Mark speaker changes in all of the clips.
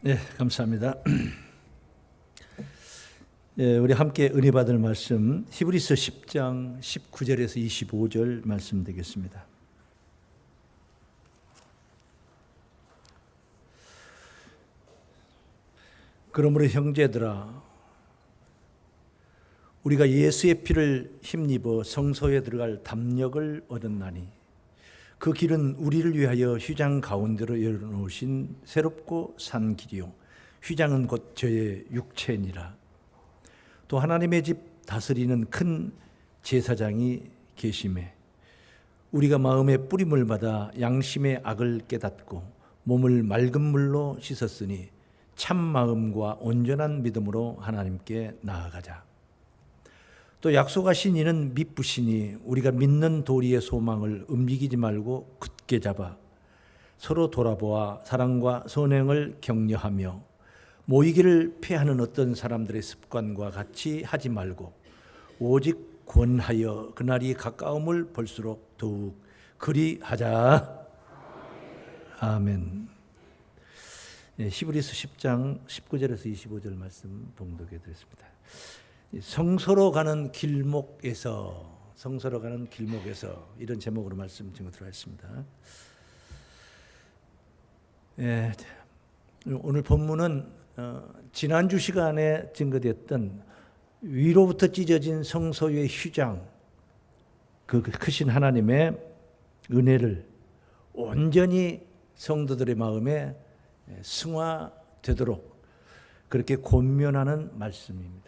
Speaker 1: 네, 감사합니다. 예, 우리 함께 은혜 받을 말씀 히브리서 10장 19절에서 25절 말씀 되겠습니다. 그러므로 형제들아, 우리가 예수의 피를 힘입어 성소에 들어갈 담력을 얻었나니 그 길은 우리를 위하여 휘장 가운데로 열어놓으신 새롭고 산 길이요 휘장은 곧 저의 육체니라. 또 하나님의 집 다스리는 큰 제사장이 계심에 우리가 마음의 뿌림을 받아 양심의 악을 깨닫고 몸을 맑은 물로 씻었으니 참 마음과 온전한 믿음으로 하나님께 나아가자. 또 약속하신 이는 미쁘시니 우리가 믿는 도리의 소망을 움직이지 말고 굳게 잡아 서로 돌아보아 사랑과 선행을 격려하며 모이기를 피하는 어떤 사람들의 습관과 같이 하지 말고 오직 권하여 그날이 가까움을 볼수록 더욱 그리하자. 아멘. 히브리서 10장 19절에서 25절 말씀 봉독해 드렸습니다. 성소로 가는 길목에서 이런 제목으로 말씀 증거드리도록 하겠습니다. 오늘 본문은 지난주 시간에 증거됐던 위로부터 찢어진 성소의 휘장, 그 크신 하나님의 은혜를 온전히 성도들의 마음에 승화되도록 그렇게 권면하는 말씀입니다.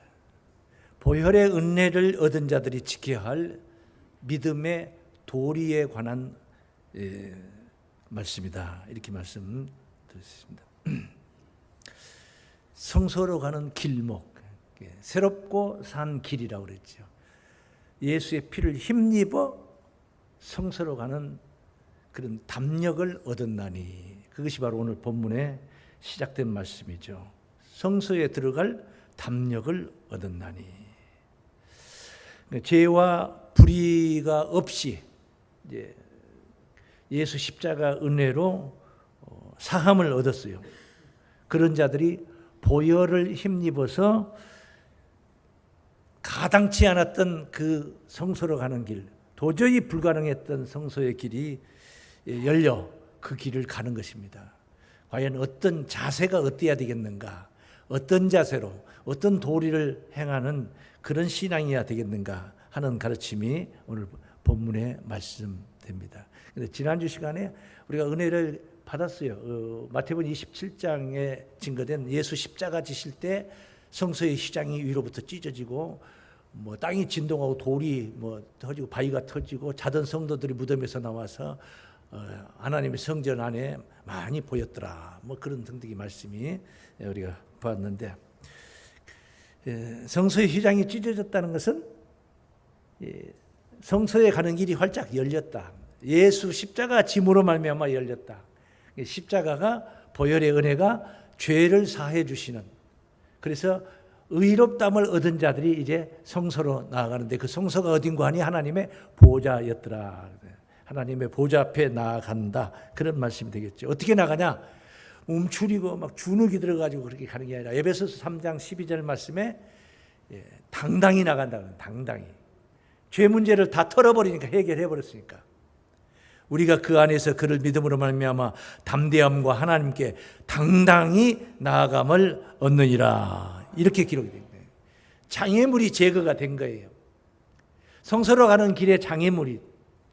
Speaker 1: 보혈의 은혜를 얻은 자들이 지켜야 할 믿음의 도리에 관한 말씀이다. 이렇게 말씀드렸습니다. 성소로 가는 길목, 새롭고 산 길이라고 그랬죠. 예수의 피를 힘입어 성소로 가는 그런 담력을 얻었나니, 그것이 바로 오늘 본문에 시작된 말씀이죠. 성소에 들어갈 담력을 얻었나니, 죄와 불의가 없이 예수 십자가 은혜로 사함을 얻었어요. 그런 자들이 보혈을 힘입어서 가당치 않았던 그 성소로 가는 길, 도저히 불가능했던 성소의 길이 열려 그 길을 가는 것입니다. 과연 어떤 자세가 어때야 되겠는가? 어떤 자세로, 어떤 도리를 행하는 그런 신앙이어야 되겠는가 하는 가르침이 오늘 본문에 말씀됩니다. 근데 지난주 시간에 우리가 은혜를 받았어요. 마태복음 27장에 증거된 예수 십자가 지실 때 성소의 휘장이 위로부터 찢어지고 땅이 진동하고 돌이 터지고 바위가 터지고 자던 성도들이 무덤에서 나와서 하나님의 성전 안에 많이 보였더라. 그런 등등의 말씀이 우리가 봤는데, 성소의 휘장이 찢어졌다는 것은 성소에 가는 길이 활짝 열렸다. 예수 십자가 짐으로 말미암아 열렸다. 십자가가 보혈의 은혜가 죄를 사해 주시는, 그래서 의롭담을 얻은 자들이 이제 성소로 나아가는데, 그 성소가 어딘가 하니 하나님의 보좌였더라. 하나님의 보좌 앞에 나아간다. 그런 말씀이 되겠죠. 어떻게 나가냐? 움츠리고 막 주눅이 들어가지고 그렇게 가는 게 아니라 에베소서 3장 12절 말씀에 당당히 나간다. 당당히. 죄 문제를 다 털어버리니까, 해결해버렸으니까. 우리가 그 안에서 그를 믿음으로 말미암아 담대함과 하나님께 당당히 나아감을 얻느니라. 이렇게 기록이 된 거예요. 장애물이 제거가 된 거예요. 성소로 가는 길에 장애물이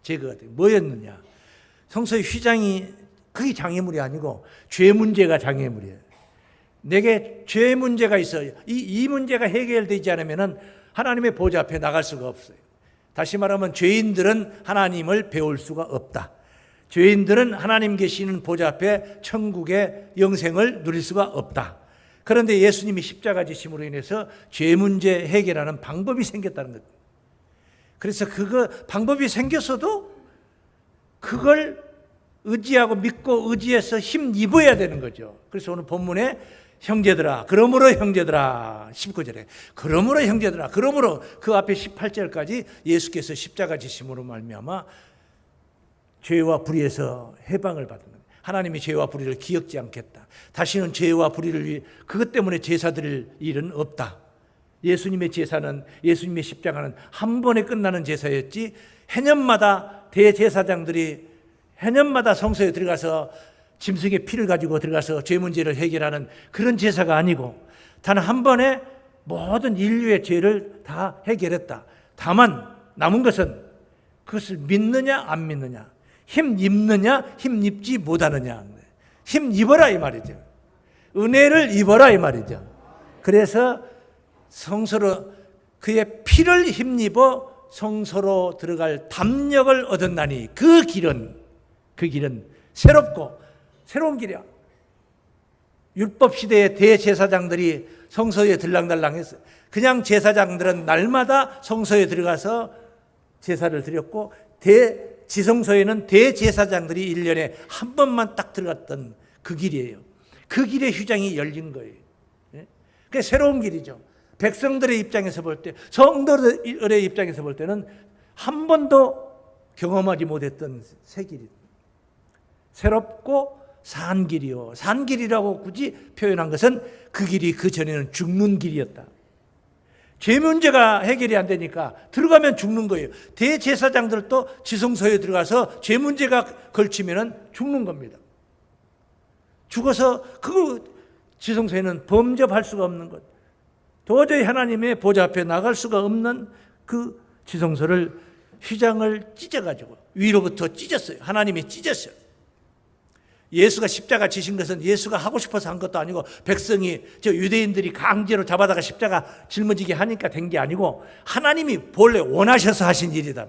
Speaker 1: 제거가 된 거예요. 뭐였느냐? 성소의 휘장이 그게 장애물이 아니고 죄 문제가 장애물이에요. 내게 죄 문제가 있어요. 이 문제가 해결되지 않으면 하나님의 보좌 앞에 나갈 수가 없어요. 다시 말하면 죄인들은 하나님을 배울 수가 없다. 죄인들은 하나님 계시는 보좌 앞에 천국의 영생을 누릴 수가 없다. 그런데 예수님이 십자가 지심으로 인해서 죄 문제 해결하는 방법이 생겼다는 것. 그래서 방법이 생겼어도 그걸 의지하고 믿고 의지해서 힘 입어야 되는 거죠. 그래서 오늘 본문에 형제들아, 그러므로 형제들아, 19절에 그러므로 형제들아, 그러므로 그 앞에 18절까지 예수께서 십자가 지심으로 말미암아 죄와 불의에서 해방을 받는 거예요. 하나님이 죄와 불의를 기억지 않겠다. 다시는 죄와 불의를 위해 그것 때문에 제사 드릴 일은 없다. 예수님의 제사는, 예수님의 십자가는 한 번에 끝나는 제사였지, 해년마다 대제사장들이 해년마다 성소에 들어가서 짐승의 피를 가지고 들어가서 죄 문제를 해결하는 그런 제사가 아니고 단 한 번에 모든 인류의 죄를 다 해결했다. 다만 남은 것은 그것을 믿느냐 안 믿느냐, 힘 입느냐 힘 입지 못하느냐. 힘 입어라 이 말이죠. 은혜를 입어라 이 말이죠. 그래서 성소로 그의 피를 힘입어 성소로 들어갈 담력을 얻었나니 그 길은 새로운 길이야. 율법 시대의 대제사장들이 성소에 들랑달랑했어요. 그냥 제사장들은 날마다 성소에 들어가서 제사를 드렸고 지성소에는 대제사장들이 1년에 한 번만 딱 들어갔던 그 길이에요. 그 길의 휘장이 열린 거예요. 그게 새로운 길이죠. 백성들의 입장에서 볼 때, 성도들의 입장에서 볼 때는 한 번도 경험하지 못했던 새 길이다. 새롭고 산 길이요. 산 길이라고 굳이 표현한 것은 그 길이 그 전에는 죽는 길이었다. 죄 문제가 해결이 안 되니까 들어가면 죽는 거예요. 대제사장들도 지성소에 들어가서 죄 문제가 걸치면 죽는 겁니다. 죽어서 그 지성소에는 범접할 수가 없는 것. 도저히 하나님의 보좌 앞에 나갈 수가 없는 그 지성소를 휘장을 찢어가지고 위로부터 찢었어요. 하나님이 찢었어요. 예수가 십자가 지신 것은 예수가 하고 싶어서 한 것도 아니고 백성이 유대인들이 강제로 잡아다가 십자가 짊어지게 하니까 된 게 아니고 하나님이 본래 원하셔서 하신 일이다.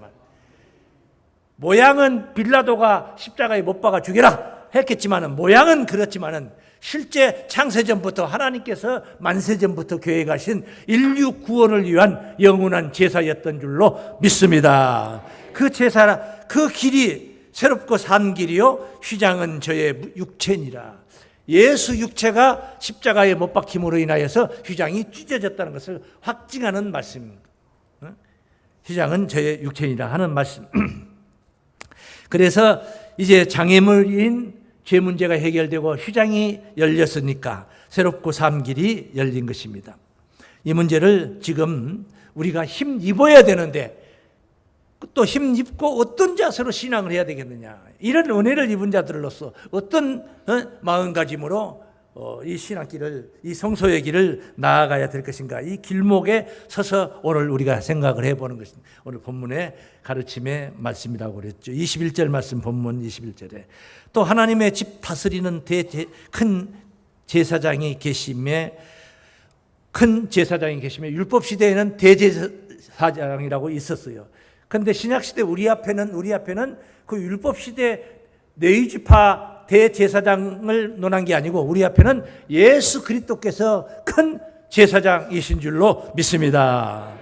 Speaker 1: 모양은 빌라도가 십자가에 못 박아 죽여라 했겠지만은, 모양은 그렇지만은 실제 창세전부터 하나님께서 만세전부터 계획하신 인류 구원을 위한 영원한 제사였던 줄로 믿습니다. 그 제사, 그 길이 새롭고 산 길이요 휘장은 저의 육체니라. 예수 육체가 십자가에 못 박힘으로 인하여서 휘장이 찢어졌다는 것을 확증하는 말씀입니다. 휘장은 저의 육체니라 하는 말씀. 그래서 이제 장애물인 죄 문제가 해결되고 휘장이 열렸으니까 새롭고 산 길이 열린 것입니다. 이 문제를 지금 우리가 힘 입어야 되는데 또 힘 입고 어떤 자세로 신앙을 해야 되겠느냐. 이런 은혜를 입은 자들로서 어떤 마음가짐으로 이 신앙길을, 이 성소의 길을 나아가야 될 것인가. 이 길목에 서서 오늘 우리가 생각을 해보는 것입니다. 오늘 본문의 가르침의 말씀이라고 그랬죠. 21절 말씀, 본문 21절에 또 하나님의 집 다스리는 큰 제사장이 계심에 율법 시대에는 대제사장이라고 있었어요. 그런데 신약 시대 우리 앞에는 그 율법 시대 레위지파 대제사장을 논한 게 아니고 우리 앞에는 예수 그리스도께서 큰 제사장이신 줄로 믿습니다.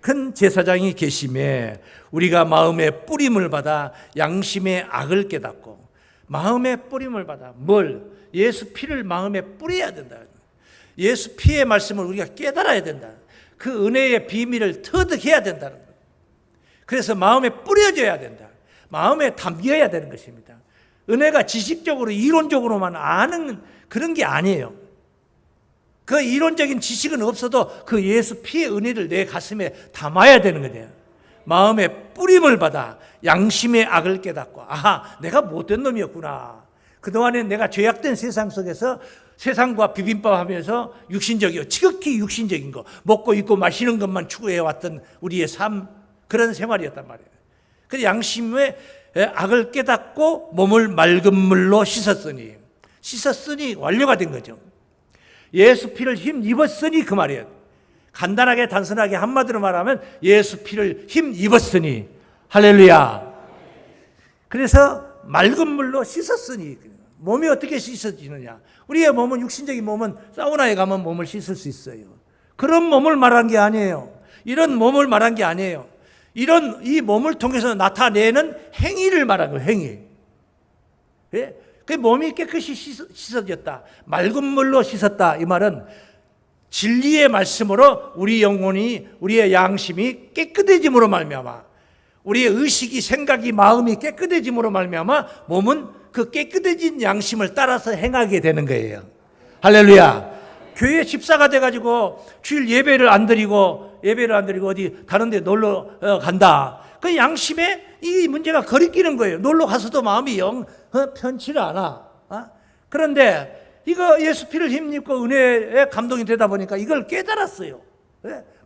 Speaker 1: 큰 제사장이 계심에 우리가 마음의 뿌림을 받아 양심의 악을 깨닫고, 마음의 뿌림을 받아 예수 피를 마음에 뿌려야 된다. 예수 피의 말씀을 우리가 깨달아야 된다. 그 은혜의 비밀을 터득해야 된다는 거예요. 그래서 마음에 뿌려져야 된다. 마음에 담겨야 되는 것입니다. 은혜가 지식적으로 이론적으로만 아는 그런 게 아니에요. 그 이론적인 지식은 없어도 그 예수 피의 은혜를 내 가슴에 담아야 되는 거예요. 마음에 뿌림을 받아 양심의 악을 깨닫고, 아하, 내가 못된 놈이었구나. 그동안에 내가 죄악된 세상 속에서 세상과 비빔밥 하면서 지극히 육신적인 거, 먹고 입고 마시는 것만 추구해왔던 우리의 삶, 그런 생활이었단 말이에요. 그래서 양심의 악을 깨닫고 몸을 맑은 물로 씻었으니 완료가 된 거죠. 예수 피를 힘 입었으니 그 말이에요. 간단하게 단순하게 한마디로 말하면 예수 피를 힘 입었으니, 할렐루야. 그래서 맑은 물로 씻었으니, 몸이 어떻게 씻어지느냐. 우리의 몸은, 육신적인 몸은 사우나에 가면 몸을 씻을 수 있어요. 그런 몸을 말한 게 아니에요. 이런 몸을 말한 게 아니에요. 이 몸을 통해서 나타내는 행위를 말한 거예요. 행위. 예? 그 몸이 깨끗이 씻어졌다, 맑은 물로 씻었다, 이 말은 진리의 말씀으로 우리 영혼이, 우리의 양심이 깨끗해짐으로 말미암아, 우리의 의식이, 생각이, 마음이 깨끗해짐으로 말미암아 몸은 그 깨끗해진 양심을 따라서 행하게 되는 거예요. 할렐루야. 교회 집사가 돼가지고 주일 예배를 안 드리고 어디 다른 데 놀러 간다. 그 양심에 이 문제가 거리끼는 거예요. 놀러 가서도 마음이 편치를 않아. 그런데 이거 예수 피를 힘입고 은혜에 감동이 되다 보니까 이걸 깨달았어요.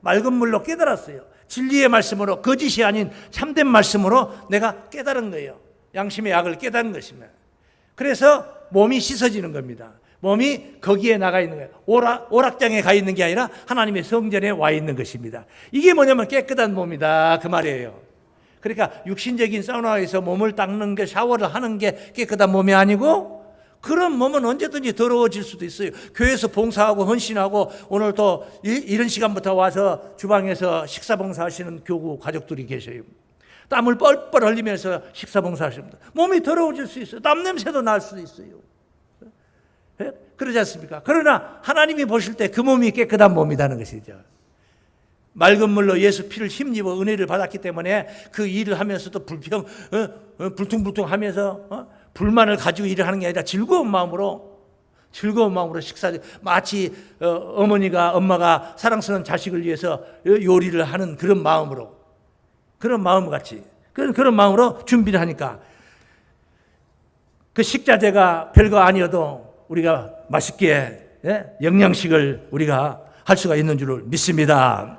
Speaker 1: 맑은 물로 깨달았어요. 진리의 말씀으로, 거짓이 아닌 참된 말씀으로 내가 깨달은 거예요. 양심의 약을 깨달은 것입니다. 그래서 몸이 씻어지는 겁니다. 몸이 거기에 나가 있는 거예요. 오락장에 가 있는 게 아니라 하나님의 성전에 와 있는 것입니다. 이게 뭐냐면 깨끗한 몸이다 그 말이에요. 그러니까 육신적인 사우나에서 몸을 닦는 게, 샤워를 하는 게 깨끗한 몸이 아니고, 그런 몸은 언제든지 더러워질 수도 있어요. 교회에서 봉사하고 헌신하고 오늘 또 이런 시간부터 와서 주방에서 식사 봉사하시는 교구 가족들이 계셔요. 땀을 뻘뻘 흘리면서 식사 봉사하십니다. 몸이 더러워질 수 있어요. 땀 냄새도 날 수도 있어요. 그러지 않습니까? 그러나 하나님이 보실 때 그 몸이 깨끗한 몸이라는 것이죠. 맑은 물로 예수 피를 힘입어 은혜를 받았기 때문에 그 일을 하면서도 불퉁불퉁하면서 불만을 가지고 일을 하는 게 아니라 즐거운 마음으로 식사, 마치 엄마가 사랑스러운 자식을 위해서 요리를 하는 그런 마음으로, 그런 마음같이 그런 마음으로 준비를 하니까 그 식자재가 별거 아니어도 우리가 맛있게 영양식을 우리가 할 수가 있는 줄을 믿습니다.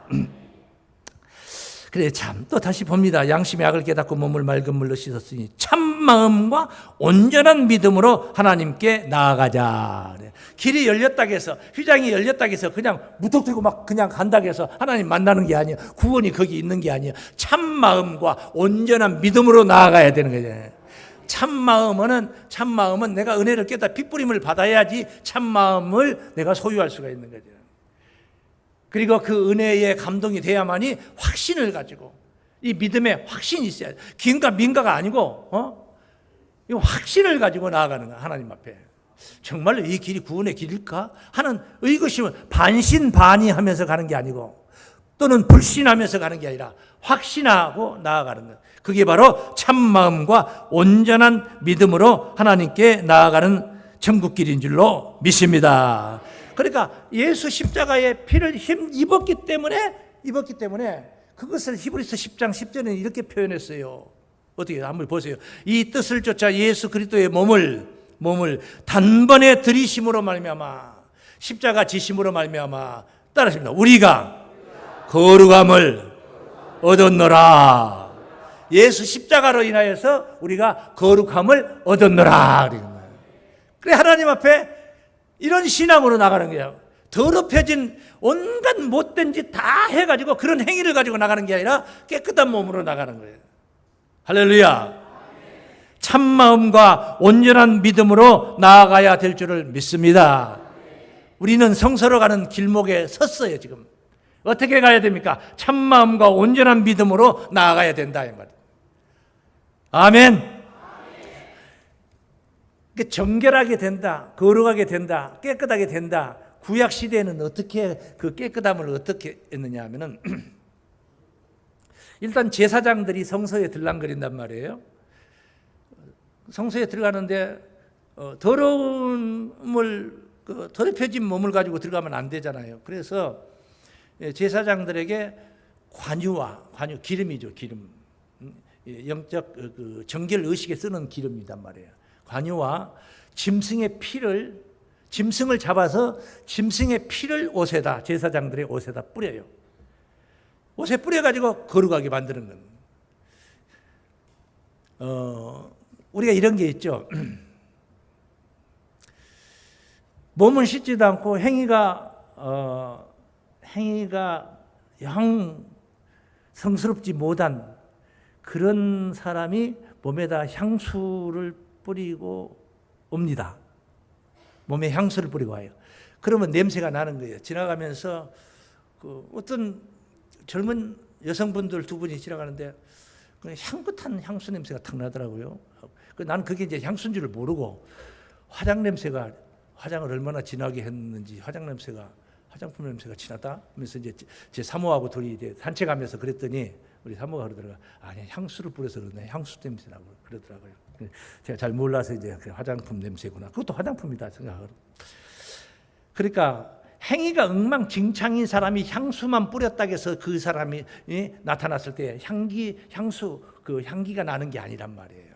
Speaker 1: 그래, 참, 또 다시 봅니다. 양심의 악을 깨닫고 몸을 맑은 물로 씻었으니 참마음과 온전한 믿음으로 하나님께 나아가자. 길이 열렸다고 해서, 휘장이 열렸다고 해서 그냥 무턱대고 막 그냥 간다고 해서 하나님 만나는 게 아니에요. 구원이 거기 있는 게 아니에요. 참마음과 온전한 믿음으로 나아가야 되는 거죠. 참마음은 내가 은혜를 깨닫 핏부림을 받아야지 참마음을 내가 소유할 수가 있는 거죠. 그리고 그 은혜의 감동이 돼야만이 확신을 가지고, 이 믿음에 확신이 있어야 돼. 긴가 민가가 아니고 이 확신을 가지고 나아가는 거야. 하나님 앞에 정말로 이 길이 구원의 길일까 하는 의구심을 반신반의하면서 가는 게 아니고, 또는 불신하면서 가는 게 아니라 확신하고 나아가는 것. 그게 바로 참마음과 온전한 믿음으로 하나님께 나아가는 천국길인 줄로 믿습니다. 그러니까 예수 십자가의 피를 힘입었기 때문에 그것을 히브리서 10장 10절에 이렇게 표현했어요. 어떻게 한번 보세요. 이 뜻을 쫓아 예수 그리스도의 몸을 단번에 들이심으로 말미암아, 십자가 지심으로 말미암아, 따라하십니다. 우리가 거룩함을 얻었노라. 예수 십자가로 인하여서 우리가 거룩함을 얻었노라. 그래, 하나님 앞에 이런 신앙으로 나가는 거예요. 더럽혀진 온갖 못된 짓 다 해가지고 그런 행위를 가지고 나가는 게 아니라 깨끗한 몸으로 나가는 거예요. 할렐루야. 참마음과 온전한 믿음으로 나아가야 될 줄을 믿습니다. 우리는 성서로 가는 길목에 섰어요. 지금 어떻게 가야 됩니까? 참마음과 온전한 믿음으로 나아가야 된다 이 말이에요. 아멘. 정결하게 된다, 거룩하게 된다, 깨끗하게 된다. 구약 시대에는 어떻게 그 깨끗함을 어떻게 했느냐 하면은 일단 제사장들이 성소에 들락거린단 말이에요. 성소에 들어가는데 더럽혀진 몸을 가지고 들어가면 안 되잖아요. 그래서 제사장들에게 관유, 기름이죠, 기름. 영적 정결 의식에 쓰는 기름이란 말이에요. 관유와 짐승을 잡아서 짐승의 피를 옷에다, 제사장들의 옷에다 뿌려요. 옷에 뿌려가지고 거룩하게 만드는 건. 우리가 이런 게 있죠. 몸은 씻지도 않고 행위가 영 성스럽지 못한 그런 사람이 몸에다 향수를 뿌리고 옵니다. 몸에 향수를 뿌리고 와요. 그러면 냄새가 나는 거예요. 지나가면서 어떤 젊은 여성분들 두 분이 지나가는데 향긋한 향수 냄새가 탁 나더라고요. 난 그게 이제 향수인 줄 모르고 화장을 얼마나 진하게 했는지 화장품 냄새가 진하다 하면서 이제 제 사모하고 둘이 이제 산책하면서 그랬더니 우리 사모가 그러더라고요. 아니, 향수를 뿌려서 그러네. 향수 냄새나고 그러더라고요. 제가 잘 몰라서 이제 그 화장품 냄새구나. 그것도 화장품이다 생각을. 그러니까 행위가 엉망진창인 사람이 향수만 뿌렸다고 해서 그 사람이 나타났을 때 그 향기가 나는 게 아니란 말이에요.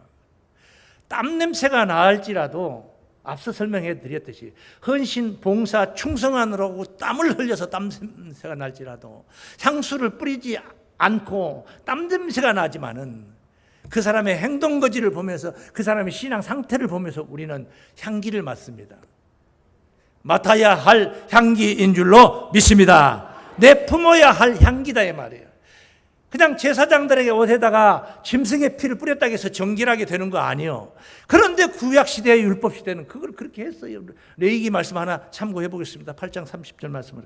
Speaker 1: 땀 냄새가 나을지라도 앞서 설명해 드렸듯이 헌신, 봉사, 충성하느라고 땀을 흘려서 땀 냄새가 날지라도 향수를 뿌리지 않고 땀 냄새가 나지만은 그 사람의 행동 거지를 보면서 그 사람의 신앙 상태를 보면서 우리는 향기를 맡습니다. 맡아야 할 향기인 줄로 믿습니다. 내 품어야 할 향기다 이 말이에요. 그냥 제사장들에게 옷에다가 짐승의 피를 뿌렸다고 해서 정결하게 되는 거 아니에요. 그런데 구약시대의 율법시대는 그걸 그렇게 했어요. 레위기 말씀 하나 참고해 보겠습니다. 8장 30절 말씀을.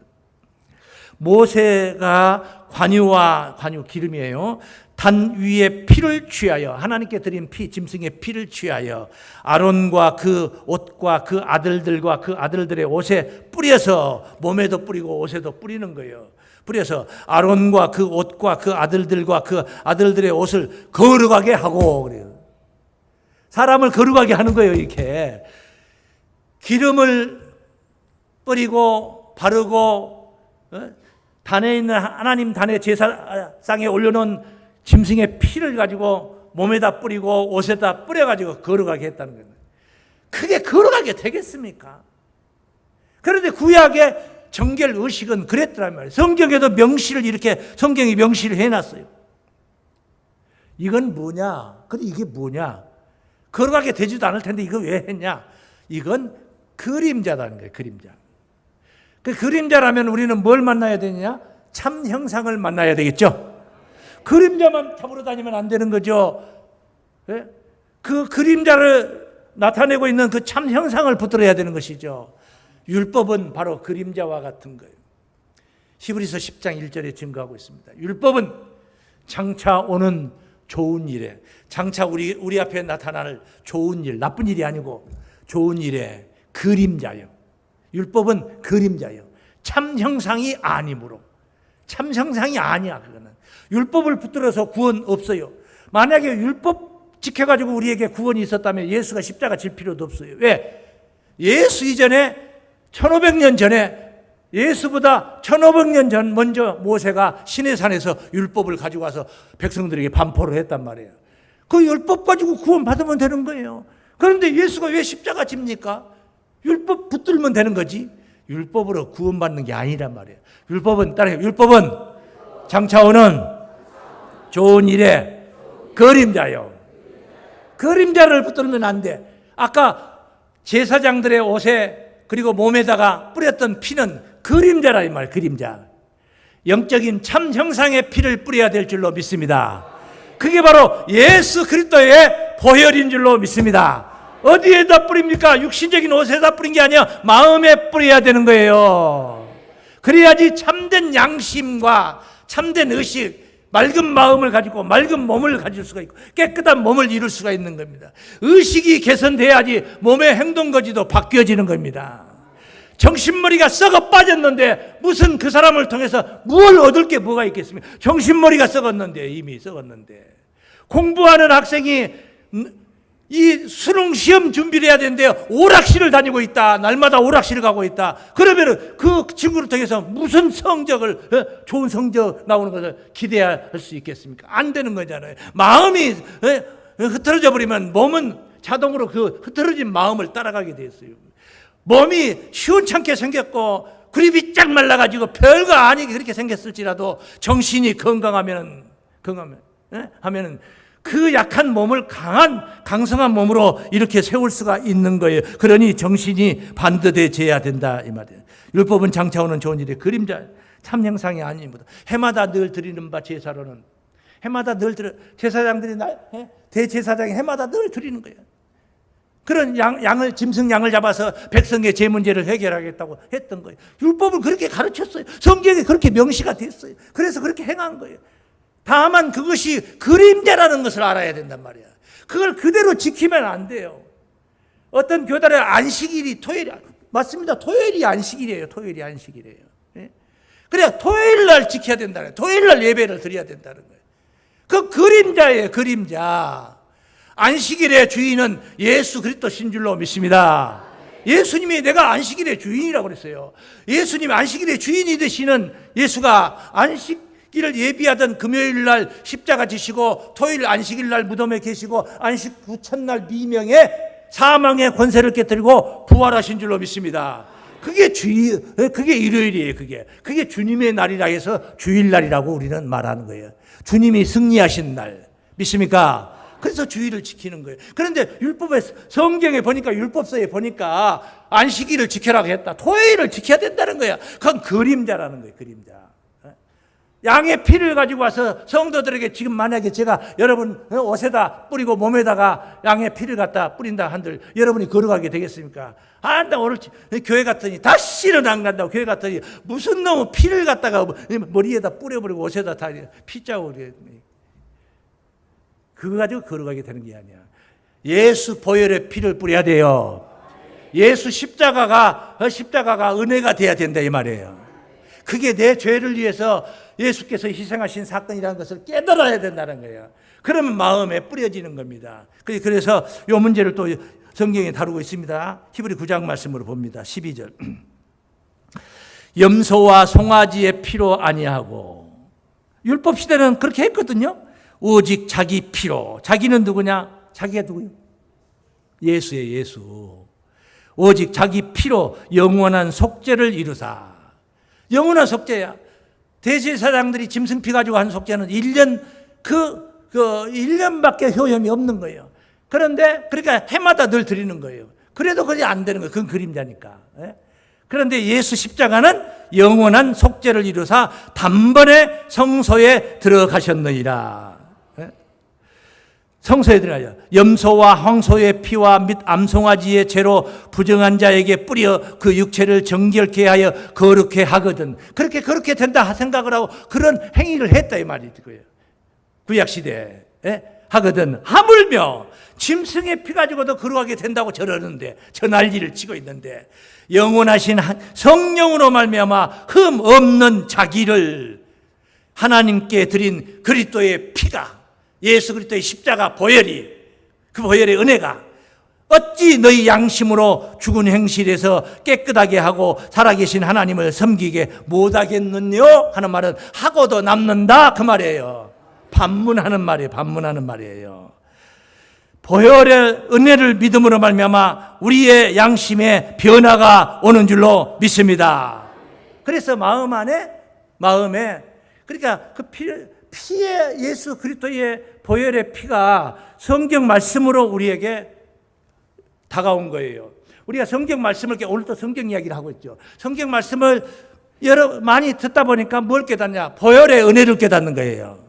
Speaker 1: 모세가 관유 기름이에요. 단 위에 피를 취하여 하나님께 드린 피, 짐승의 피를 취하여 아론과 그 옷과 그 아들들과 그 아들들의 옷에 뿌려서 몸에도 뿌리고 옷에도 뿌리는 거예요. 뿌려서 아론과 그 옷과 그 아들들과 그 아들들의 옷을 거룩하게 하고 그래요. 사람을 거룩하게 하는 거예요. 이렇게 기름을 뿌리고 바르고 단에 있는 하나님 단에 제사상에 올려놓은 짐승의 피를 가지고 몸에다 뿌리고 옷에다 뿌려가지고 거룩하게 했다는 거예요. 그게 거룩하게 되겠습니까? 그런데 구약의 정결 의식은 그랬더란 말이에요. 성경에도 명시를 이렇게 성경이 명시를 해놨어요. 이건 뭐냐? 근데 이게 뭐냐? 거룩하게 되지도 않을 텐데 이거 왜 했냐? 이건 그림자라는 거예요. 그림자. 그 그림자라면 우리는 뭘 만나야 되느냐? 참 형상을 만나야 되겠죠. 그림자만 잡으러 다니면 안 되는 거죠. 네? 그 그림자를 나타내고 있는 그 참 형상을 붙들어야 되는 것이죠. 율법은 바로 그림자와 같은 거예요. 히브리서 10장 1절에 증거하고 있습니다. 율법은 장차 오는 좋은 일에, 장차 우리 앞에 나타날 좋은 일, 나쁜 일이 아니고 좋은 일에 그림자요. 율법은 그림자요. 참 형상이 아니므로. 참 형상이 아니야. 그거는 율법을 붙들어서 구원 없어요. 만약에 율법 지켜가지고 우리에게 구원이 있었다면 예수가 십자가 질 필요도 없어요. 왜? 예수 이전에 1500년 전에 예수보다 1500년 전 먼저 모세가 시내산에서 율법을 가지고 와서 백성들에게 반포를 했단 말이에요. 그 율법 가지고 구원 받으면 되는 거예요. 그런데 예수가 왜 십자가 집니까? 율법 붙들면 되는 거지. 율법으로 구원받는 게 아니란 말이에요. 율법은 따라해요. 율법은 장차 오는 좋은 일에 그림자요. 그림자를 붙들면 안 돼. 아까 제사장들의 옷에 그리고 몸에다가 뿌렸던 피는 그림자라 이 말, 그림자. 영적인 참 형상의 피를 뿌려야 될 줄로 믿습니다. 그게 바로 예수 그리스도의 보혈인 줄로 믿습니다. 어디에다 뿌립니까? 육신적인 옷에다 뿌린 게 아니야. 마음에 뿌려야 되는 거예요. 그래야지 참된 양심과 참된 의식, 맑은 마음을 가지고 맑은 몸을 가질 수가 있고 깨끗한 몸을 이룰 수가 있는 겁니다. 의식이 개선돼야지 몸의 행동거지도 바뀌어지는 겁니다. 정신머리가 썩어 빠졌는데 무슨 그 사람을 통해서 뭘 얻을 게 뭐가 있겠습니까? 정신머리가 썩었는데, 이미 썩었는데. 공부하는 학생이 이 수능 시험 준비를 해야 되는데 오락실을 다니고 있다. 날마다 오락실을 가고 있다. 그러면 그 친구를 통해서 무슨 성적을, 좋은 성적 나오는 것을 기대할 수 있겠습니까? 안 되는 거잖아요. 마음이 흐트러져 버리면 몸은 자동으로 그 흐트러진 마음을 따라가게 됐어요. 몸이 시원찮게 생겼고 그립이 쫙 말라가지고 별거 아니게 그렇게 생겼을지라도 정신이 건강하면은 그 약한 몸을 강성한 몸으로 이렇게 세울 수가 있는 거예요. 그러니 정신이 반듯해져야 된다 이 말이에요. 율법은 장차 오는 좋은 일의 그림자, 참 형상이 아닙니다. 해마다 늘 드리는 바 제사로는 해마다 늘 제사장들이 대제사장이 해마다 늘 드리는 거예요. 그런 짐승 양을 잡아서 백성의 죄 문제를 해결하겠다고 했던 거예요. 율법을 그렇게 가르쳤어요. 성경에 그렇게 명시가 됐어요. 그래서 그렇게 행한 거예요. 다만 그것이 그림자라는 것을 알아야 된단 말이야. 그걸 그대로 지키면 안 돼요. 어떤 교단의 안식일이 토요일이 맞습니다. 토요일이 안식일이에요. 토요일이 안식일이에요. 그래 토요일 날 지켜야 된다는 거예요. 토요일 날 예배를 드려야 된다는 거예요. 그 그림자예요. 그림자. 안식일의 주인은 예수 그리스도신 줄로 믿습니다. 예수님이 내가 안식일의 주인이라고 그랬어요. 예수님이 안식일의 주인이 되시는 예수가 안식일을 예비하던 금요일 날 십자가 지시고 토요일 안식일 날 무덤에 계시고 안식 후 첫날 미명에 사망의 권세를 깨뜨리고 부활하신 줄로 믿습니다. 그게 일요일이에요. 그게 주님의 날이라 해서 주일날이라고 우리는 말하는 거예요. 주님이 승리하신 날 믿습니까? 그래서 주일을 지키는 거예요. 그런데 성경에 보니까 율법서에 보니까 안식일을 지켜라고 했다. 토요일을 지켜야 된다는 거야. 그건 그림자라는 거예요. 그림자. 양의 피를 가지고 와서 성도들에게 지금 만약에 제가 여러분 옷에다 뿌리고 몸에다가 양의 피를 갖다 뿌린다 한들 여러분이 걸어가게 되겠습니까? 나 오늘 교회 갔더니 다시는 안 간다고 교회 갔더니 무슨 놈의 피를 갖다가 머리에다 뿌려버리고 옷에다 다 피자국을 그거 가지고 걸어가게 되는 게 아니야. 예수 보혈의 피를 뿌려야 돼요. 예수 십자가가 은혜가 돼야 된다 이 말이에요. 그게 내 죄를 위해서 예수께서 희생하신 사건이라는 것을 깨달아야 된다는 거예요. 그러면 마음에 뿌려지는 겁니다. 그래서 이 문제를 또 성경에 다루고 있습니다. 히브리 9장 말씀으로 봅니다. 12절. 염소와 송아지의 피로 아니하고 율법 시대는 그렇게 했거든요. 오직 자기 피로. 자기는 누구냐? 자기가 누구요? 예수예요. 예수. 오직 자기 피로 영원한 속죄를 이루사. 영원한 속죄야. 대제사장들이 짐승피 가지고 한 속죄는 1년 1년밖에 효염이 없는 거예요. 그런데 그러니까 해마다 늘 드리는 거예요. 그래도 그게 안 되는 거예요. 그건 그림자니까. 그런데 예수 십자가는 영원한 속죄를 이루사 단번에 성소에 들어가셨느니라. 성소에 들어가요. 염소와 황소의 피와 및 암송아지의 죄로 부정한 자에게 뿌려 그 육체를 정결케 하여 거룩해 하거든. 그렇게 된다 생각을 하고 그런 행위를 했다 이 말이고요. 구약시대에 하거든. 하물며 짐승의 피 가지고도 거룩하게 된다고 저러는데 저 난리를 치고 있는데 영원하신 성령으로 말미암아 흠 없는 자기를 하나님께 드린 그리스도의 피가 예수 그리스도의 십자가 보혈이 그 보혈의 은혜가 어찌 너희 양심으로 죽은 행실에서 깨끗하게 하고 살아계신 하나님을 섬기게 못하겠느냐 하는 말은 하고도 남는다 그 말이에요. 반문하는 말이에요. 보혈의 은혜를 믿음으로 말미암아 우리의 양심에 변화가 오는 줄로 믿습니다. 그래서 마음에 그러니까 그 피에 예수 그리스도의 보혈의 피가 성경 말씀으로 우리에게 다가온 거예요. 우리가 성경 말씀을 오늘도 성경 이야기를 하고 있죠. 성경 말씀을 많이 듣다 보니까 뭘 깨닫냐? 보혈의 은혜를 깨닫는 거예요.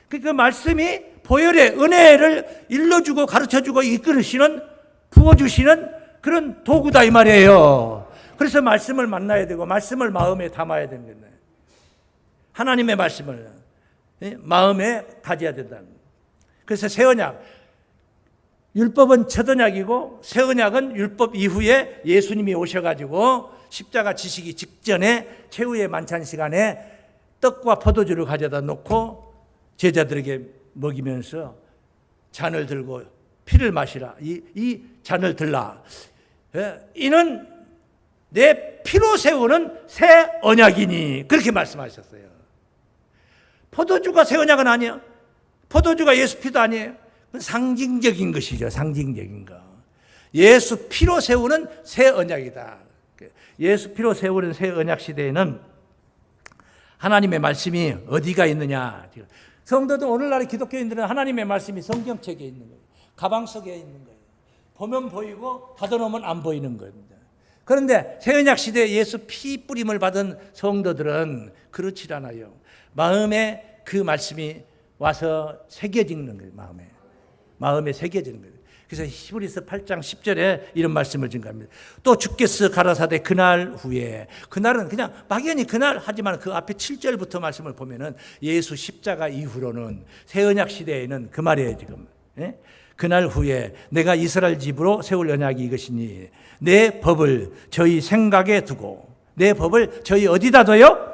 Speaker 1: 그 말씀이 보혈의 은혜를 일러주고 가르쳐주고 이끌으시는 부어주시는 그런 도구다 이 말이에요. 그래서 말씀을 만나야 되고 말씀을 마음에 담아야 되는 거예요. 하나님의 말씀을 마음에 가져야 된다는 거예요. 그래서 새 언약, 율법은 첫 언약이고 새 언약은 율법 이후에 예수님이 오셔가지고 십자가 지시기 직전에 최후의 만찬 시간에 떡과 포도주를 가져다 놓고 제자들에게 먹이면서 잔을 들고 피를 마시라. 이 잔을 들라. 이는 내 피로 세우는 새 언약이니 그렇게 말씀하셨어요. 포도주가 새 언약은 아니에요. 포도주가 예수 피도 아니에요. 상징적인 것이죠. 상징적인 거. 예수 피로 세우는 새 언약이다. 예수 피로 세우는 새 언약 시대에는 하나님의 말씀이 어디가 있느냐. 성도들 오늘날의 기독교인들은 하나님의 말씀이 성경책에 있는 거예요. 가방 속에 있는 거예요. 보면 보이고 닫아놓으면 안 보이는 겁니다. 그런데 새 언약 시대에 예수 피 뿌림을 받은 성도들은 그렇지 않아요. 마음에 그 말씀이 와서 새겨지는 거예요. 마음에 새겨지는 거예요. 그래서 히브리서 8장 10절에 이런 말씀을 증거합니다. 또 주께서 가라사대 그날 후에, 그날은 그냥 막연히 그날 하지만 그 앞에 7절부터 말씀을 보면은 예수 십자가 이후로는 새 언약 시대에는 그 말이에요 지금. 그날 후에 내가 이스라엘 집으로 세울 언약이 이것이니 내 법을 저희 생각에 두고, 내 법을 저희 어디다 둬요?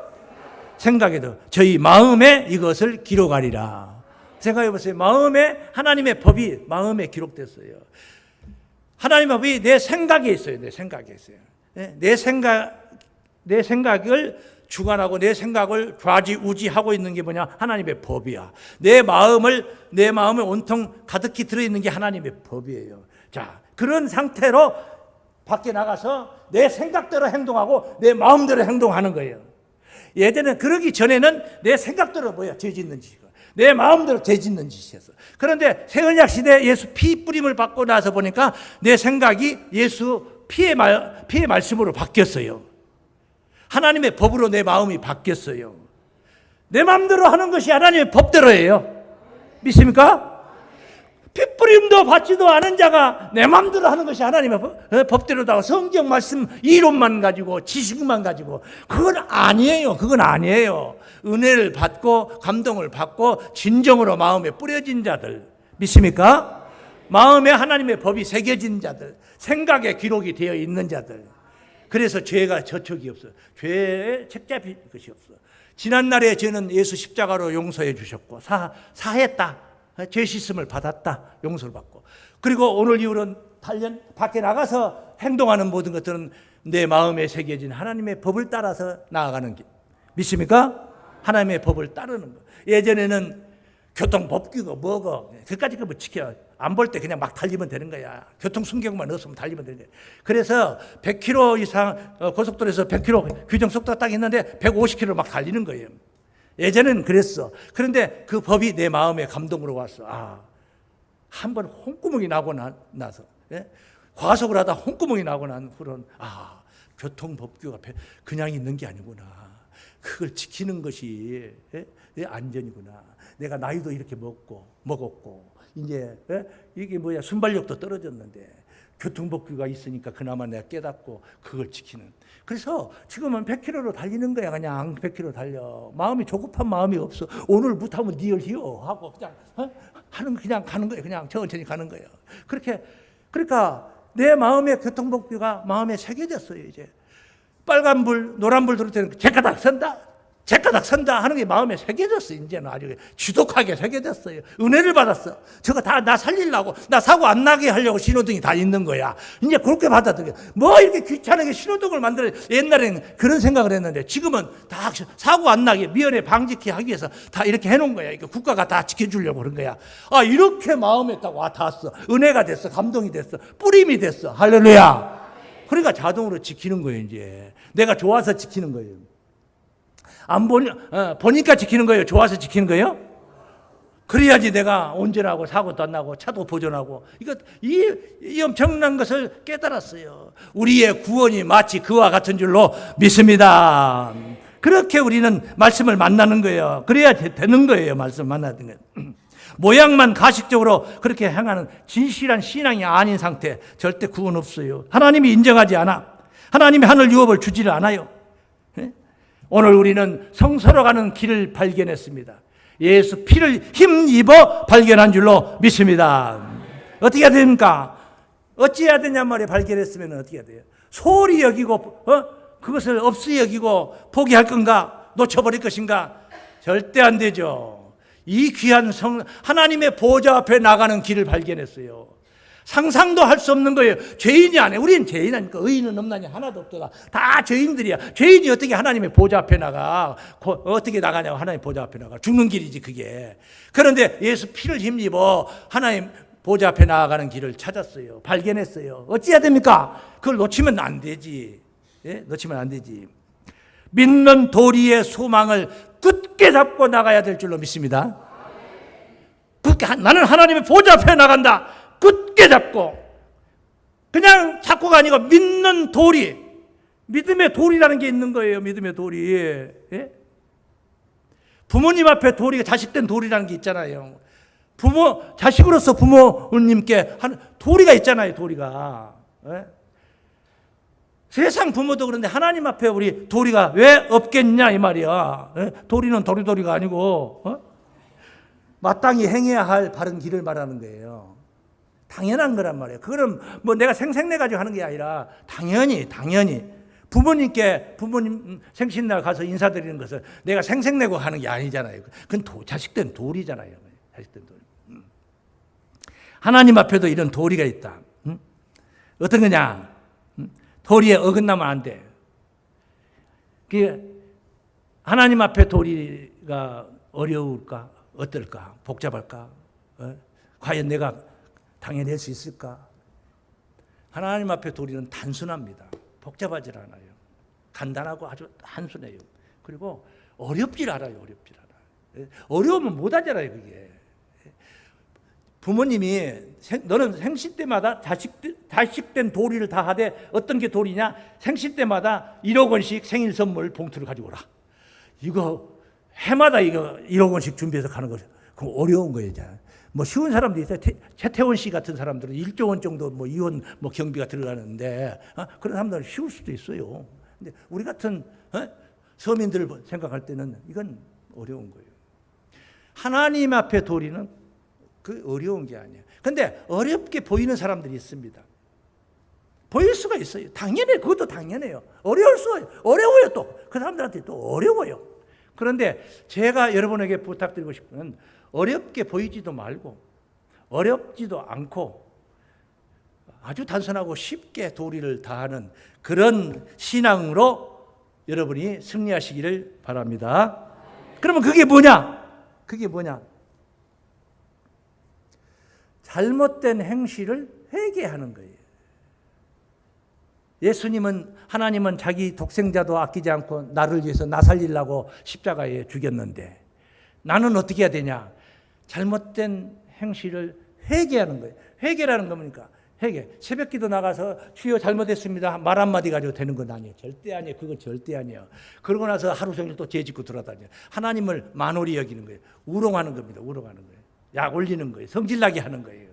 Speaker 1: 생각에 둬. 저희 마음에 이것을 기록하리라. 생각해 보세요. 마음에 하나님의 법이 마음에 기록됐어요. 하나님의 법이 내 생각에 있어요. 내 생각에 있어요. 내 생각을 주관하고 내 생각을 좌지우지하고 있는 게 뭐냐? 하나님의 법이야. 내 마음에 온통 가득히 들어있는 게 하나님의 법이에요. 자, 그런 상태로 밖에 나가서 내 생각대로 행동하고 내 마음대로 행동하는 거예요. 예전에는 그러기 전에는 내 생각대로 죄 짓는 짓이고 내 마음대로 죄 짓는 짓이었어. 그런데 새언약 시대 예수 피 뿌림을 받고 나서 보니까 내 생각이 예수 피의 말씀으로 바뀌었어요. 하나님의 법으로 내 마음이 바뀌었어요. 내 마음대로 하는 것이 하나님의 법대로예요. 믿습니까? 핏부림도 받지도 않은 자가 내 마음대로 하는 것이 하나님의 법대로다. 성경 말씀 이론만 가지고 지식만 가지고 그건 아니에요. 그건 아니에요. 은혜를 받고 감동을 받고 진정으로 마음에 뿌려진 자들 믿습니까? 마음에 하나님의 법이 새겨진 자들, 생각에 기록이 되어 있는 자들. 그래서 죄가 저촉이 없어. 죄에 책잡힐 것이 없어. 지난날에 저는 예수 십자가로 용서해 주셨고 사했다. 죄 씻음을 받았다. 용서를 받고. 그리고 오늘 이후로는 8년 밖에 나가서 행동하는 모든 것들은 내 마음에 새겨진 하나님의 법을 따라서 나아가는 길. 믿습니까? 하나님의 법을 따르는 거. 예전에는 교통법규가 뭐고 그까지 뭐 지켜. 안 볼 때 그냥 막 달리면 되는 거야. 교통순경만 없으면 달리면 되는 거야. 그래서 100km 이상 고속도로에서 100km 규정 속도가 딱 있는데 150km 막 달리는 거예요. 예전에는 그랬어. 그런데 그 법이 내 마음에 감동으로 왔어. 한번 홍구멍이 나고 나서 과속을 하다 홍구멍이 나고 난 후로는 교통법규가 그냥 있는 게 아니구나. 그걸 지키는 것이 안전이구나. 내가 나이도 이렇게 먹었고 이제 이게 순발력도 떨어졌는데 교통법규가 있으니까 그나마 내가 깨닫고 그걸 지키는. 그래서 지금은 100km로 달리는 거야. 그냥 100km 달려. 마음이 조급한 마음이 없어. 오늘 못하면 니을 히어 하고 그냥 가는 거예요. 그냥 천천히 가는 거예요. 그러니까 내 마음의 교통법규가 마음에 새겨졌어요. 이제 빨간불, 노란불 들을 때는 제까닥 선다 하는 게 마음에 새겨졌어. 이제는 아주 지독하게 새겨졌어요. 은혜를 받았어. 저거 다 나 살리려고, 나 사고 안 나게 하려고 신호등이 다 있는 거야. 이제 그렇게 받아들여. 뭐 이렇게 귀찮게 신호등을 만들어. 옛날에는 그런 생각을 했는데 지금은 다 사고 안 나게 미연에 방지케 하기 위해서 다 이렇게 해놓은 거야. 이거 국가가 다 지켜주려고 그런 거야. 이렇게 마음에 딱 와 닿았어. 은혜가 됐어. 감동이 됐어. 뿌림이 됐어. 할렐루야. 그러니까 자동으로 지키는 거예요. 이제 내가 좋아서 지키는 거예요. 보니까 지키는 거예요? 좋아서 지키는 거예요? 그래야지 내가 온전하고 사고도 안 나고 차도 보존하고 이 엄청난 것을 깨달았어요. 우리의 구원이 마치 그와 같은 줄로 믿습니다. 그렇게 우리는 말씀을 만나는 거예요. 그래야 되는 거예요. 말씀을 만나는 거예요. 모양만 가식적으로 그렇게 행하는 진실한 신앙이 아닌 상태 절대 구원 없어요. 하나님이 인정하지 않아. 하나님이 하늘 유업을 주지를 않아요. 오늘 우리는 성서로 가는 길을 발견했습니다. 예수 피를 힘입어 발견한 줄로 믿습니다. 어떻게 해야 됩니까? 어찌해야 되냐 말이에요. 발견했으면 어떻게 해야 돼요? 소홀히 여기고 그것을 없이 여기고 포기할 건가? 놓쳐버릴 것인가? 절대 안 되죠. 이 귀한 하나님의 보좌 앞에 나가는 길을 발견했어요. 상상도 할 수 없는 거예요. 죄인이 안 해. 우리는 죄인 아니까 의인은 없나니 하나도 없더라. 다 죄인들이야. 죄인이 어떻게 하나님의 보좌 앞에 나가? 어떻게 나가냐고. 하나님의 보좌 앞에 나가. 죽는 길이지 그게. 그런데 예수 피를 힘입어 하나님 보좌 앞에 나아가는 길을 찾았어요. 발견했어요. 어찌해야 됩니까? 그걸 놓치면 안 되지. 놓치면 안 되지. 믿는 도리의 소망을 굳게 잡고 나가야 될 줄로 믿습니다. 나는 하나님의 보좌 앞에 나간다. 굳게 잡고 그냥 잡고가 아니고 믿는 도리, 믿음의 도리라는 게 있는 거예요. 믿음의 도리. 부모님 앞에 도리가 자식된 도리라는 게 있잖아요. 자식으로서 부모님께 하는 도리가 있잖아요. 도리가. 세상 부모도 그런데 하나님 앞에 우리 도리가 왜 없겠냐 이 말이야. 도리는 도리도리가 아니고 마땅히 행해야 할 바른 길을 말하는 거예요. 당연한 거란 말이에요. 그거는 뭐 내가 생색내 가지고 하는 게 아니라 당연히 부모님께 부모님 생신날 가서 인사드리는 것을 내가 생색내고 하는 게 아니잖아요. 그건 자식된 도리잖아요. 자식된 도리. 하나님 앞에도 이런 도리가 있다. 어떤 거냐? 도리에 어긋나면 안 돼. 하나님 앞에 도리가 어려울까? 어떨까? 복잡할까? 과연 내가 당해낼 수 있을까? 하나님 앞에 도리는 단순합니다. 복잡하지 않아요. 간단하고 아주 단순해요. 그리고 어렵질 않아요. 어렵질 않아요. 어려우면 못하잖아요. 그게. 부모님이 너는 생신 때마다 자식된 도리를 다 하되 어떤 게 도리냐? 생신 때마다 1억 원씩 생일 선물 봉투를 가지고 오라. 이거 해마다 이거 1억 원씩 준비해서 가는 거죠. 그거 어려운 거예요. 뭐 쉬운 사람도 있어요. 최태원 씨 같은 사람들은 1조 원 정도 뭐 이혼 뭐 경비가 들어가는데 그런 사람들은 쉬울 수도 있어요. 근데 우리 같은 서민들을 생각할 때는 이건 어려운 거예요. 하나님 앞에 도리는 그 어려운 게 아니에요. 근데 어렵게 보이는 사람들이 있습니다. 보일 수가 있어요. 당연해요. 그것도 당연해요. 어려워요 또. 그 사람들한테 또 어려워요. 그런데 제가 여러분에게 부탁드리고 싶은 건 어렵게 보이지도 말고 어렵지도 않고 아주 단순하고 쉽게 도리를 다하는 그런 신앙으로 여러분이 승리하시기를 바랍니다. 그러면 그게 뭐냐? 잘못된 행실을 회개하는 거예요. 하나님은 자기 독생자도 아끼지 않고 나를 위해서 나 살리려고 십자가에 죽였는데 나는 어떻게 해야 되냐? 잘못된 행실을 회개하는 거예요. 회개라는 거 뭡니까? 회개. 새벽기도 나가서 주여 잘못했습니다. 말 한마디 가지고 되는 건 아니에요. 절대 아니에요. 그건 절대 아니에요. 그러고 나서 하루 종일 또 죄짓고 돌아다녀요. 하나님을 만홀히 여기는 거예요. 우롱하는 겁니다. 우롱하는 거예요. 약 올리는 거예요. 성질나게 하는 거예요.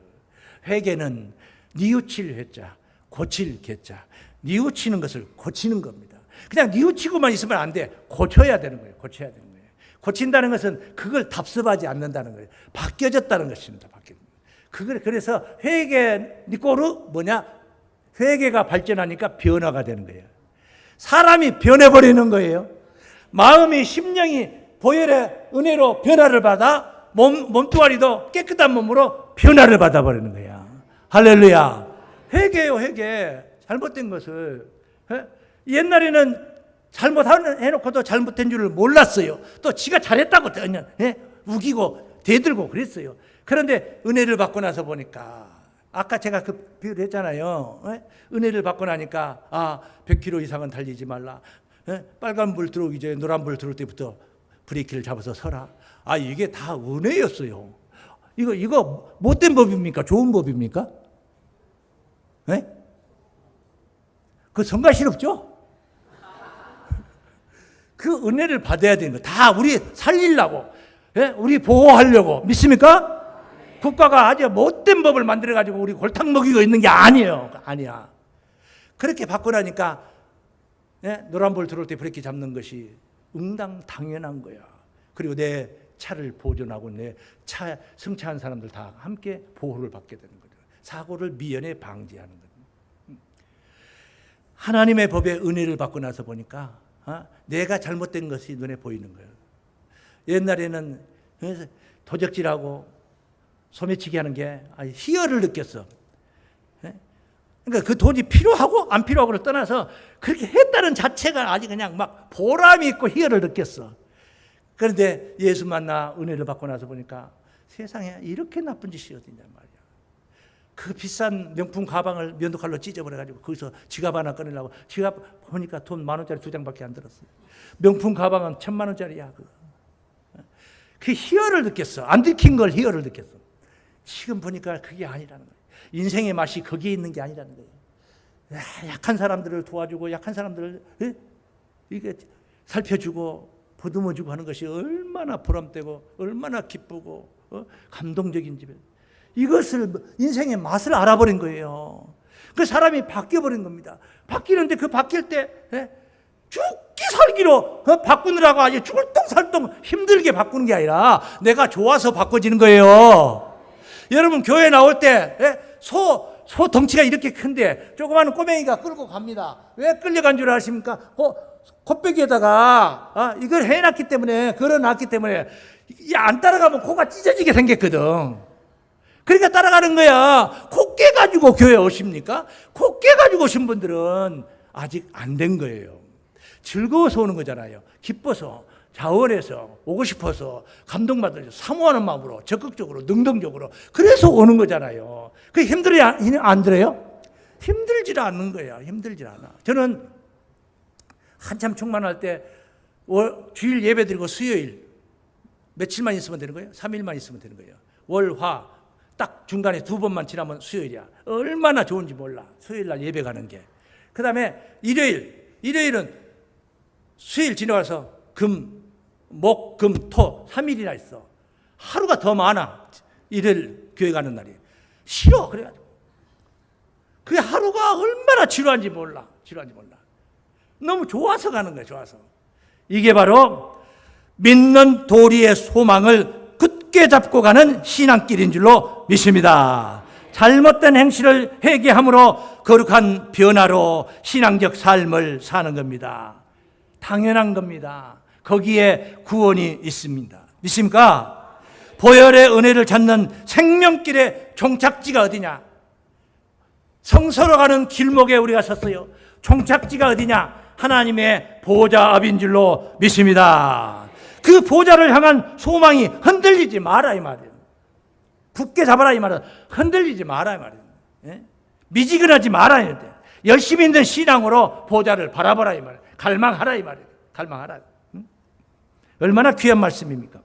Speaker 1: 회개는 뉘우칠 회자, 고칠 개자. 뉘우치는 것을 고치는 겁니다. 그냥 뉘우치고만 있으면 안 돼. 고쳐야 되는 거예요. 고쳐야 되는 거예요. 고친다는 것은 그걸 답습하지 않는다는 거예요. 바뀌어졌다는 것입니다. 그래서 회개 니꼬르 뭐냐? 회개가 발전하니까 변화가 되는 거예요. 사람이 변해버리는 거예요. 마음이 심령이 보혈의 은혜로 변화를 받아 몸뚱아리도 깨끗한 몸으로 변화를 받아버리는 거야. 할렐루야. 회개요, 회개. 잘못된 것을. 옛날에는 잘못해놓고도 잘못된 줄을 몰랐어요. 또 지가 잘했다고 우기고 대들고 그랬어요. 그런데 은혜를 받고 나서 보니까 아까 제가 그 비유를 했잖아요. 은혜를 받고 나니까 100km 이상은 달리지 말라. 빨간불 들어오기 전에 노란불 들어올 때부터 브레이크를 잡아서 서라. 이게 다 은혜였어요. 이거 못된 법입니까? 좋은 법입니까? 그 성가시럽죠? 그 은혜를 받아야 되는 거. 다 우리 살리려고, 우리 보호하려고. 믿습니까? 국가가 아주 못된 법을 만들어가지고 우리 골탕 먹이고 있는 게 아니에요. 아니야. 그렇게 받고 나니까 노란불 들어올 때 브레이크 잡는 것이 응당 당연한 거야. 그리고 내 차를 보존하고 내 차 승차한 사람들 다 함께 보호를 받게 되는 거죠. 사고를 미연에 방지하는 거죠. 하나님의 법에 은혜를 받고 나서 보니까 내가 잘못된 것이 눈에 보이는 거예요. 옛날에는 도적질하고 소매치기 하는 게 희열을 느꼈어. 그러니까 그 돈이 필요하고 안 필요하고를 떠나서 그렇게 했다는 자체가 아주 그냥 막 보람이 있고 희열을 느꼈어. 그런데 예수 만나 은혜를 받고 나서 보니까 세상에 이렇게 나쁜 짓이 어딨냐 말이야. 그 비싼 명품 가방을 면도칼로 찢어버려가지고 거기서 지갑 하나 꺼내려고 지갑 보니까 돈 10,000원짜리 2장밖에 안 들었어요. 명품 가방은 1,000,000원짜리야. 그 희열을 느꼈어. 안 들킨 걸 희열을 느꼈어. 지금 보니까 그게 아니라는 거예요. 인생의 맛이 거기에 있는 게 아니라는 거예요. 약한 사람들을 도와주고 약한 사람들을 이게 살펴주고 보듬어주고 하는 것이 얼마나 보람되고 얼마나 기쁘고 감동적인지 이것을 인생의 맛을 알아버린 거예요. 그 사람이 바뀌어버린 겁니다. 바뀌는데 그 바뀔 때 죽기 살기로 바꾸느라고 아주 죽을 똥살똥 힘들게 바꾸는 게 아니라 내가 좋아서 바꿔지는 거예요. 여러분 교회 나올 때 소 덩치가 이렇게 큰데 조그마한 꼬맹이가 끌고 갑니다. 왜 끌려간 줄 아십니까? 콧배기에다가 이걸 해놨기 때문에, 걸어놨기 때문에 안 따라가면 코가 찢어지게 생겼거든. 그러니까 따라가는 거야. 코 깨가지고 교회 오십니까? 코 깨가지고 오신 분들은 아직 안 된 거예요. 즐거워서 오는 거잖아요. 기뻐서, 자원해서, 오고 싶어서, 감동받아서, 사모하는 마음으로, 적극적으로, 능동적으로. 그래서 오는 거잖아요. 그게 힘들어요? 안 들어요? 힘들지 않는 거야. 힘들지 않아. 저는 한참 충만할 때 주일 예배 드리고 수요일 며칠만 있으면 되는 거예요? 3일만 있으면 되는 거예요. 월, 화 딱 중간에 2번만 지나면 수요일이야. 얼마나 좋은지 몰라. 수요일 날 예배 가는 게. 그 다음에 일요일은 수요일 지나가서 금, 목, 금, 토 3일이나 있어. 하루가 더 많아. 일요일 교회 가는 날이. 싫어. 그래가지고. 그게 하루가 얼마나 지루한지 몰라. 너무 좋아서 가는 거야. 좋아서. 이게 바로 믿는 도리의 소망을 굳게 잡고 가는 신앙길인 줄로 믿습니다. 잘못된 행실을 회개함으로 거룩한 변화로 신앙적 삶을 사는 겁니다. 당연한 겁니다. 거기에 구원이 있습니다. 믿습니까? 보혈의 은혜를 찾는 생명길의 종착지가 어디냐? 성서로 가는 길목에 우리가 섰어요. 종착지가 어디냐? 하나님의 보좌 앞인 줄로 믿습니다. 그 보좌를 향한 소망이 흔들리지 마라 이 말이에요. 굳게 잡아라 이 말이에요. 흔들리지 마라 이 말이에요. 예? 미지근하지 마라 이 말이에요. 열심히 있는 신앙으로 보좌를 바라보라 이 말이에요. 갈망하라 이 말이에요. 갈망하라. 얼마나 귀한 말씀입니까?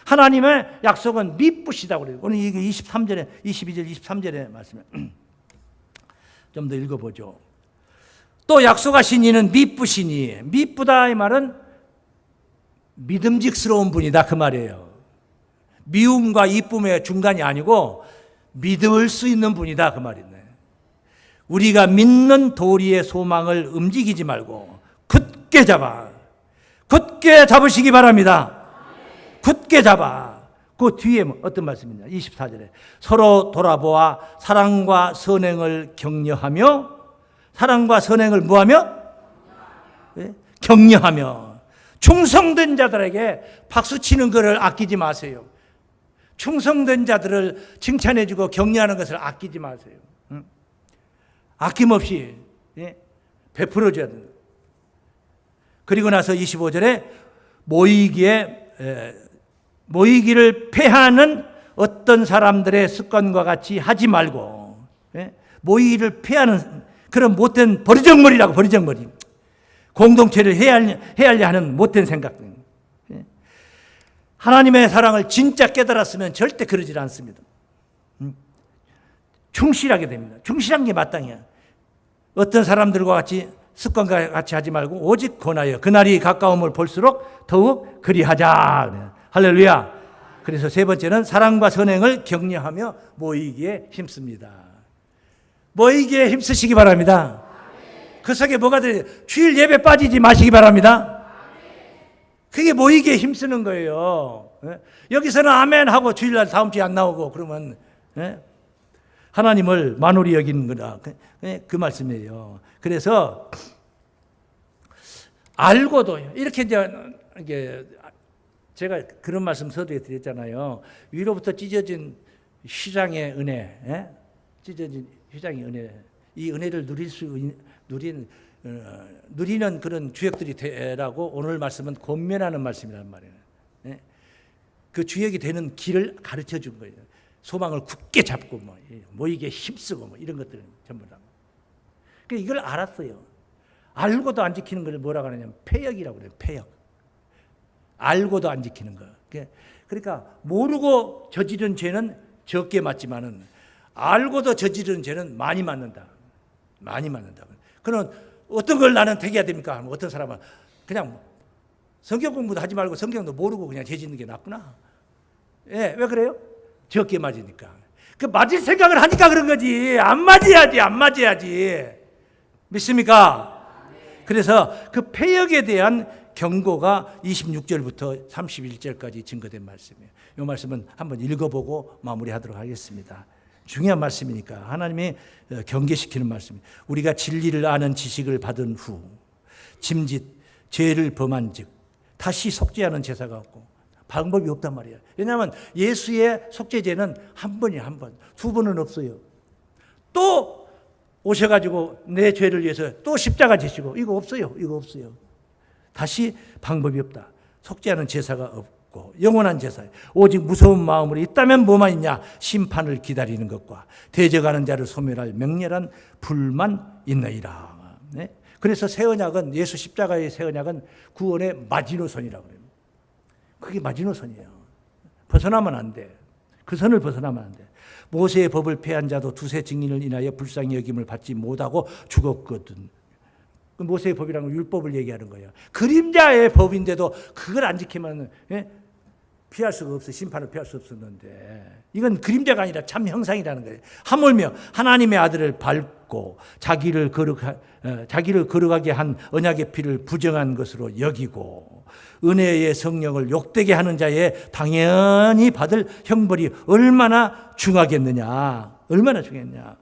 Speaker 1: 하나님의 약속은 미쁘시다고 그래요. 오늘 이게 23절에 22절 23절의 말씀에 좀 더 읽어보죠. 또 약속하신 이는 미쁘시니, 미쁘다 이 말은 믿음직스러운 분이다 그 말이에요. 미움과 이쁨의 중간이 아니고 믿을 수 있는 분이다 그 말이네. 우리가 믿는 도리의 소망을 움직이지 말고 굳게 잡으시기 바랍니다. 굳게 잡아. 그 뒤에 어떤 말씀이냐? 24절에 서로 돌아보아 사랑과 선행을 격려하며, 사랑과 선행을 뭐하며? 격려하며. 충성된 자들에게 박수치는 것을 아끼지 마세요. 충성된 자들을 칭찬해주고 격려하는 것을 아끼지 마세요. 아낌없이 베풀어줘야 됩니다. 그리고 나서 25절에 모이기를 패하는 어떤 사람들의 습관과 같이 하지 말고, 모이기를 패하는 그런 못된 버리정머리라고. 버리정머리. 공동체를 헤아려 하는 못된 생각. 하나님의 사랑을 진짜 깨달았으면 절대 그러지 않습니다. 충실하게 됩니다. 충실한 게 마땅해요. 어떤 사람들과 같이 습관과 같이 하지 말고 오직 권하여 그날이 가까움을 볼수록 더욱 그리하자. 할렐루야. 그래서 세 번째는 사랑과 선행을 격려하며 모이기에 힘씁니다. 모이기에 힘쓰시기 바랍니다. 그 속에 뭐가 들어요? 주일 예배 빠지지 마시기 바랍니다. 그게 모이기에 힘쓰는 거예요. 여기서는 아멘 하고 주일날 다음 주에 안 나오고 그러면 하나님을 만홀히 여기는 거다. 그 말씀이에요. 그래서 알고도 이렇게 이제 제가 그런 말씀 서두에 드렸잖아요. 위로부터 찢어진 휘장의 은혜, 찢어진 휘장의 은혜, 이 은혜를 누리는 그런 주역들이 되라고 오늘 말씀은 권면하는 말씀이란 말이에요. 그 주역이 되는 길을 가르쳐 준 거예요. 소망을 굳게 잡고 모이게 힘쓰고 이런 것들은 전부 다. 그러니까 이걸 알았어요. 알고도 안 지키는 걸 뭐라고 하냐면 패역이라고 그래요. 패역. 알고도 안 지키는 거. 그러니까 모르고 저지른 죄는 적게 맞지만은 알고도 저지른 죄는 많이 맞는다. 많이 맞는다. 그럼 어떤 걸 나는 택해야 됩니까? 어떤 사람은 그냥 성경 공부도 하지 말고 성경도 모르고 그냥 죄 짓는 게 낫구나. 왜 그래요? 적게 맞으니까. 그 맞을 생각을 하니까 그런 거지. 안 맞아야지. 믿습니까? 그래서 그 패역에 대한 경고가 26절부터 31절까지 증거된 말씀이에요. 이 말씀은 한번 읽어보고 마무리하도록 하겠습니다. 중요한 말씀이니까 하나님이 경계시키는 말씀입니다. 우리가 진리를 아는 지식을 받은 후 짐짓 죄를 범한 즉 다시 속죄하는 제사가 없고 방법이 없단 말이야. 왜냐하면 예수의 속죄제는 한 번이야, 한 번. 두 번은 없어요. 또 오셔가지고 내 죄를 위해서 또 십자가 지시고 이거 없어요. 이거 없어요. 다시 방법이 없다. 속죄하는 제사가 없고 영원한 제사. 오직 무서운 마음으로 있다면 뭐만 있냐? 심판을 기다리는 것과 대적하는 자를 소멸할 맹렬한 불만 있나이다. 네? 그래서 새 언약은 예수 십자가의 새 언약은 구원의 마지노선이라고 그래요. 그게 마지노선이에요. 벗어나면 안 돼. 그 선을 벗어나면 안 돼. 모세의 법을 폐한 자도 두세 증인을 인하여 불쌍히 여김을 받지 못하고 죽었거든. 모세의 법이라는 건 율법을 얘기하는 거예요. 그림자의 법인데도 그걸 안 지키면 피할 수가 없어. 심판을 피할 수 없었는데 이건 그림자가 아니라 참 형상이라는 거예요. 하물며 하나님의 아들을 밟고 자기를 거룩하게 한 언약의 피를 부정한 것으로 여기고 은혜의 성령을 욕되게 하는 자의 당연히 받을 형벌이 얼마나 중하겠느냐. 얼마나 중요했냐.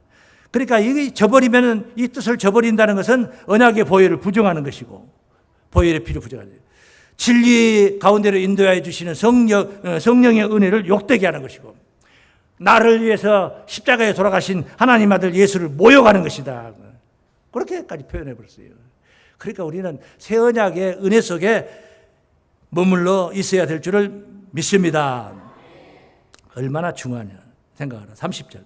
Speaker 1: 그러니까 이게 저버리면 이 뜻을 저버린다는 것은 언약의 보혈을 부정하는 것이고 보혈의 피를 부정하는 거예요. 진리 가운데로 인도하여 주시는 성령의 은혜를 욕되게 하는 것이고 나를 위해서 십자가에 돌아가신 하나님 아들 예수를 모욕하는 것이다. 그렇게까지 표현해 버렸어요. 그러니까 우리는 새 언약의 은혜 속에 머물러 있어야 될 줄을 믿습니다. 얼마나 중요하냐 생각하라. 30절.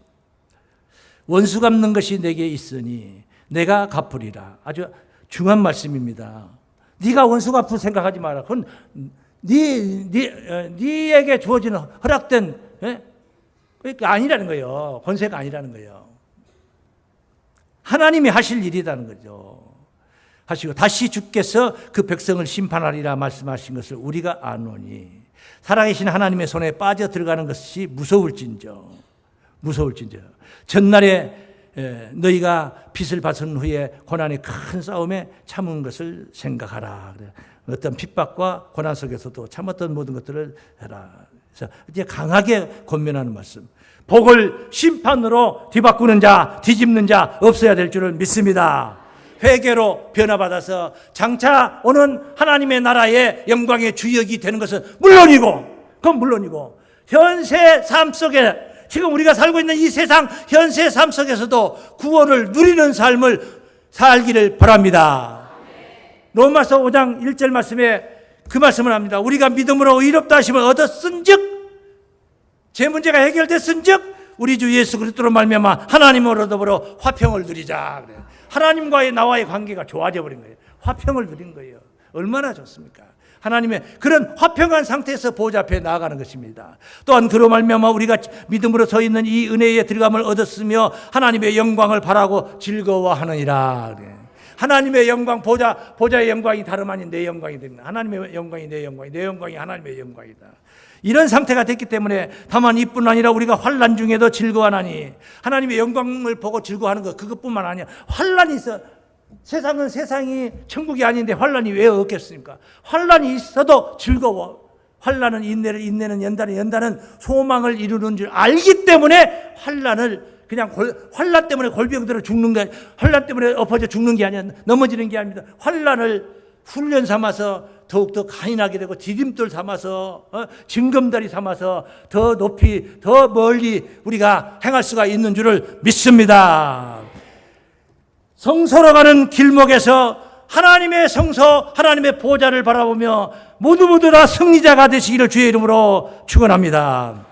Speaker 1: 원수 갚는 것이 내게 있으니 내가 갚으리라. 아주 중요한 말씀입니다. 네가 원수 갚을 생각하지 마라. 그건 네에게 주어지는 허락된 그러니까 아니라는 거예요. 권세가 아니라는 거예요. 하나님이 하실 일이라는 거죠. 하시고 다시 주께서 그 백성을 심판하리라 말씀하신 것을 우리가 아노니 살아계신 하나님의 손에 빠져 들어가는 것이 무서울진저 전날에 너희가 빚을 받은 후에 고난의 큰 싸움에 참은 것을 생각하라. 어떤 핍박과 고난 속에서도 참았던 모든 것들을 해라. 그래서 이제 강하게 권면하는 말씀. 복을 심판으로 뒤바꾸는 자, 뒤집는 자 없어야 될 줄을 믿습니다. 회개로 변화받아서 장차 오는 하나님의 나라의 영광의 주역이 되는 것은 물론이고 현세 삶 속에 지금 우리가 살고 있는 이 세상 현세 삶 속에서도 구원을 누리는 삶을 살기를 바랍니다. 로마서 5장 1절 말씀에 그 말씀을 합니다. 우리가 믿음으로 의롭다 하심을 얻었은즉 제 문제가 해결됐은즉 우리 주 예수 그리스도로 말미암아 하나님으로 더불어 화평을 누리자. 그래요. 하나님과의 나와의 관계가 좋아져 버린 거예요. 화평을 누린 거예요. 얼마나 좋습니까? 하나님의 그런 화평한 상태에서 보좌 앞에 나아가는 것입니다. 또한 그로 말미암아 우리가 믿음으로 서 있는 이 은혜에 들어감을 얻었으며 하나님의 영광을 바라고 즐거워하느니라. 하나님의 영광, 보좌의 영광이 다름 아닌 내 영광이 됩니다. 하나님의 영광이 내 영광이, 내 영광이 하나님의 영광이다. 이런 상태가 됐기 때문에 다만 이뿐 아니라 우리가 환난 중에도 즐거워하나니 하나님의 영광을 보고 즐거워하는 것 그것뿐만 아니라 환난이 있어. 세상은 세상이 천국이 아닌데 환난이 왜 없겠습니까? 환난이 있어도 즐거워. 환난은 인내는 연단은 소망을 이루는 줄 알기 때문에 환난을 그냥 환난 때문에 골병들어 죽는 게 환난 때문에 엎어져 죽는 게 아니라 넘어지는 게 아닙니다. 환난을 훈련 삼아서 더욱더 강인하게 되고 디딤돌 삼아서 징검다리 삼아서 더 높이 더 멀리 우리가 행할 수가 있는 줄을 믿습니다. 성소로 가는 길목에서 하나님의 성소 하나님의 보좌를 바라보며 모두 다 승리자가 되시기를 주의 이름으로 축원합니다.